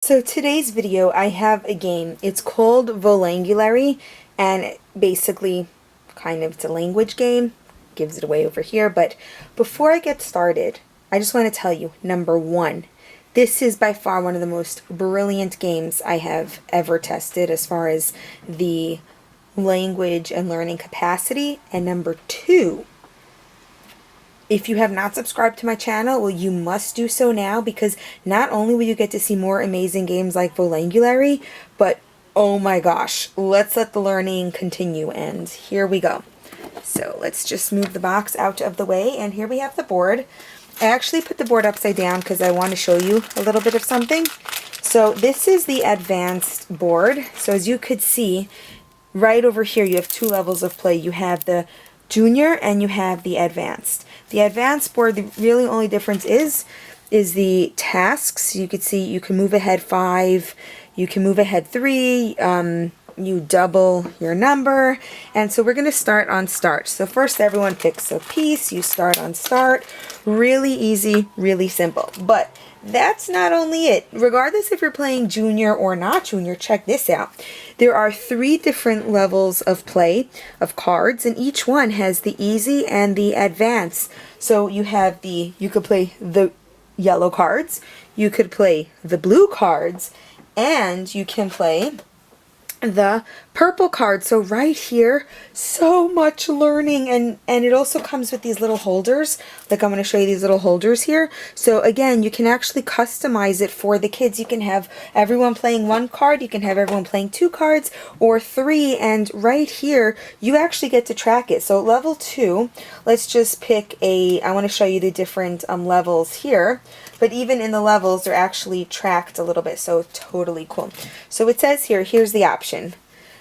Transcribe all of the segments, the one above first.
So today's video I have a game. It's called Volangulary, and basically it's a language game. Gives it away over here, but before I get started, I just want to tell you, number one, this is by far one of the most brilliant games I have ever tested as far as the language and learning capacity. And number two, if you have not subscribed to my channel, well, you must do so now, because not only will you get to see more amazing games like Volangulary, but oh my gosh, let's let the learning continue, and here we go. So let's just move the box out of the way, and here we have the board. I actually put the board upside down because I want to show you a little bit of something. So this is the advanced board. So as you could see, right over here you have two levels of play. You have the junior and you have the advanced. The advanced board, the really only difference is the tasks. You could see you can move ahead 5, you can move ahead 3, you double your number. And so we're going to start on start. So first everyone picks a piece, you start on start. Really easy, really simple. But that's not only it. Regardless if you're playing junior or not junior, check this out. There are 3 different levels of play of cards, and each one has the easy and the advanced. So you could play the yellow cards, you could play the blue cards, and you can play the purple card. So right here, so much learning, and it also comes with these little holders. Like, I'm going to show you these little holders here. So again, you can actually customize it for the kids. You can have everyone playing 1 card, you can have everyone playing 2 cards or 3, and right here you actually get to track it. So level 2, let's just pick I want to show you the different levels here. But even in the levels, they're actually tracked a little bit, so totally cool. So it says here, here's the option.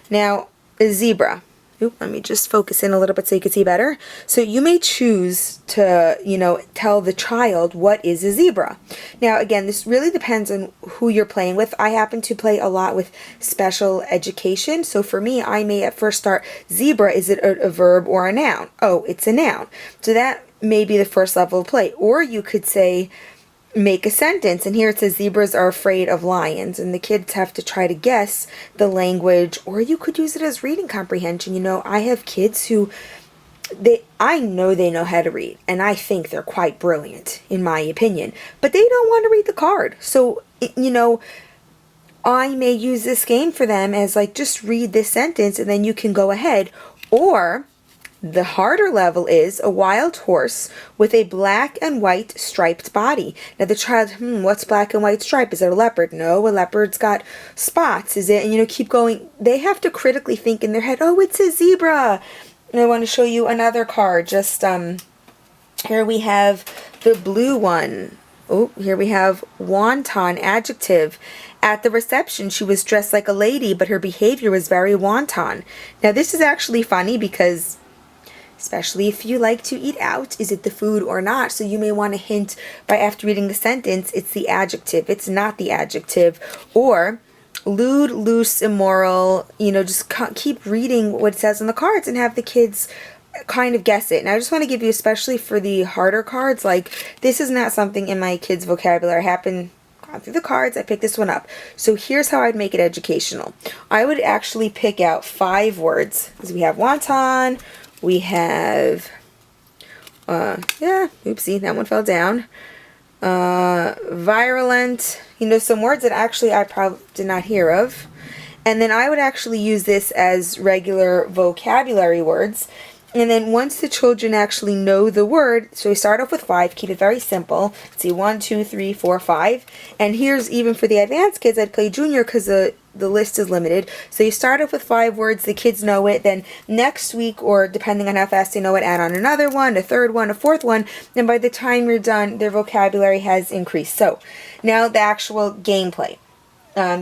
Now, a zebra. Oop, let me just focus in a little bit so you can see better. So you may choose to, tell the child what is a zebra. Now, again, this really depends on who you're playing with. I happen to play a lot with special education. So for me, I may at first start, zebra, is it a verb or a noun? Oh, it's a noun. So that may be the first level of play. Or you could say, make a sentence, and here it says zebras are afraid of lions, and the kids have to try to guess the language. Or you could use it as reading comprehension. I have kids who I know they know how to read, and I think they're quite brilliant in my opinion, but they don't want to read the card. So I may use this game for them as like, just read this sentence and then you can go ahead. Or the harder level is a wild horse with a black and white striped body. Now the child, what's black and white stripe? Is it a leopard? No, a leopard's got spots. Is it? And keep going. They have to critically think in their head, oh, it's a zebra. And I want to show you another card. Just here we have the blue one. Oh, here we have wanton, adjective. At the reception, she was dressed like a lady, but her behavior was very wanton. Now this is actually funny because, especially if you like to eat out, is it the food or not? So you may want to hint by, after reading the sentence, it's the adjective, it's not the adjective. Or lewd, loose, immoral, just keep reading what it says on the cards and have the kids kind of guess it. And I just want to give you, especially for the harder cards, like, this is not something in my kids' vocabulary. Gone through the cards, I picked this one up. So here's how I'd make it educational. I would actually pick out 5 words, because we have wanton, we have, oopsie, that one fell down. Virulent, some words that actually I probably did not hear of. And then I would actually use this as regular vocabulary words. And then once the children actually know the word, so we start off with 5, keep it very simple. Let's see, 1, 2, 3, 4, 5. And here's even for the advanced kids, I'd play junior because the list is limited. So you start off with 5 words, the kids know it. Then next week, or depending on how fast they know it, add on another one, a third one, a fourth one. And by the time you're done, their vocabulary has increased. So now the actual gameplay.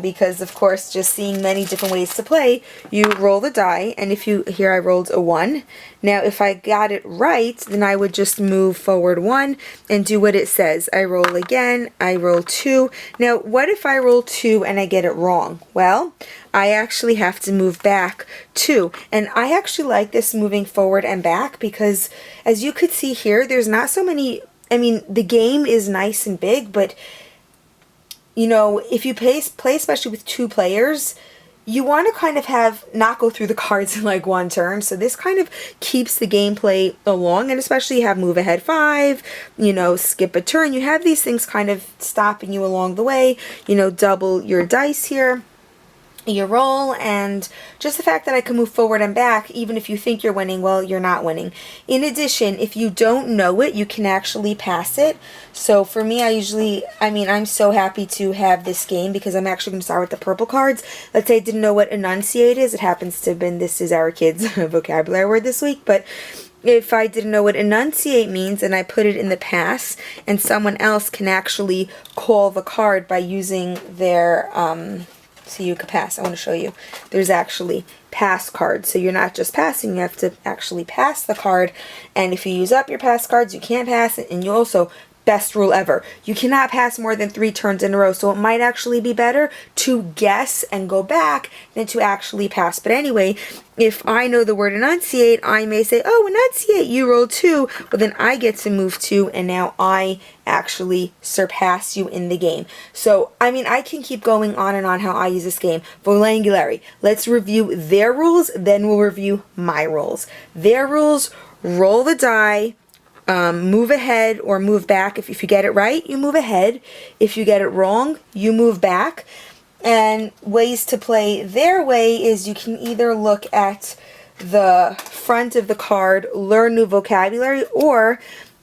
Because of course, just seeing many different ways to play, you roll the die, and here I rolled a 1. Now if I got it right, then I would just move forward 1 and do what it says. I roll again, I roll 2. Now what if I roll 2 and I get it wrong? Well, I actually have to move back 2, and I actually like this moving forward and back, because as you could see here, there's not so many, the game is nice and big, but you know, if you play especially with two players, you want to kind of not go through the cards in like one turn. So this kind of keeps the gameplay along, and especially you have move ahead 5, you know, skip a turn. You have these things kind of stopping you along the way, you know, double your dice here, your roll, and just the fact that I can move forward and back even if you think you're winning, well, you're not winning. In addition, if you don't know it, you can actually pass it. So for me, I'm so happy to have this game because I'm actually going to start with the purple cards. Let's say I didn't know what enunciate is. It happens to have been, this is our kids' vocabulary word this week, but if I didn't know what enunciate means and I put it in the pass, and someone else can actually call the card by using their, so you could pass. I want to show you. There's actually pass cards. So you're not just passing, you have to actually pass the card. And if you use up your pass cards, you can't pass it. And you also, best rule ever, you cannot pass more than 3 turns in a row. So it might actually be better to guess and go back than to actually pass. But anyway, if I know the word enunciate, I may say, oh, enunciate, you roll 2. Well, then I get to move 2, and now I actually surpass you in the game. So, I mean, I can keep going on and on how I use this game. Volangulary. Let's review their rules, then we'll review my rules. Their rules: roll the die, move ahead or move back. If you get it right, you move ahead. If you get it wrong, you move back. And ways to play their way is you can either look at the front of the card, learn new vocabulary, or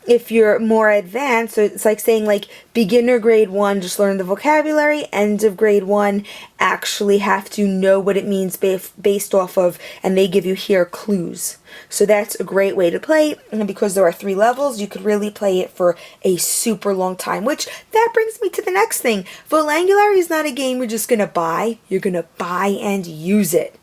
if you're more advanced, so it's like saying like beginner grade 1, just learn the vocabulary, end of grade 1, actually have to know what it means based off of, and they give you here clues. So that's a great way to play, and because there are 3 levels, you could really play it for a super long time, which that brings me to the next thing. Volangulary is not a game you're just going to buy. You're going to buy and use it.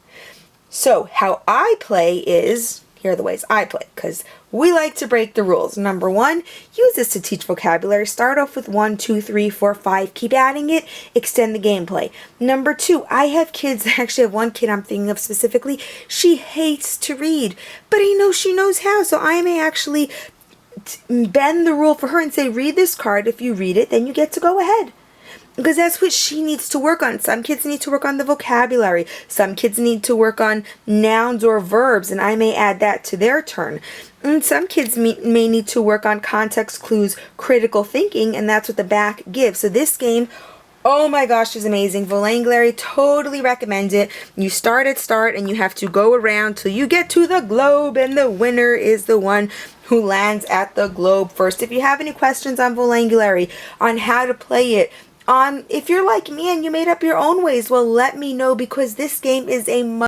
So how I play is, here are the ways I play, because we like to break the rules. Number 1, use this to teach vocabulary. Start off with 1, 2, 3, 4, 5. Keep adding it. Extend the gameplay. Number 2, I have kids. I actually have one kid I'm thinking of specifically. She hates to read, but I know she knows how. So I may actually bend the rule for her and say, read this card. If you read it, then you get to go ahead. Because that's what she needs to work on. Some kids need to work on the vocabulary. Some kids need to work on nouns or verbs, and I may add that to their turn. And some kids may need to work on context clues, critical thinking, and that's what the back gives. So this game, oh my gosh, is amazing. Volangulary, totally recommend it. You start at start, and you have to go around till you get to the globe, and the winner is the one who lands at the globe first. If you have any questions on Volangulary, on how to play it, if you're like me and you made up your own ways, well, let me know, because this game is a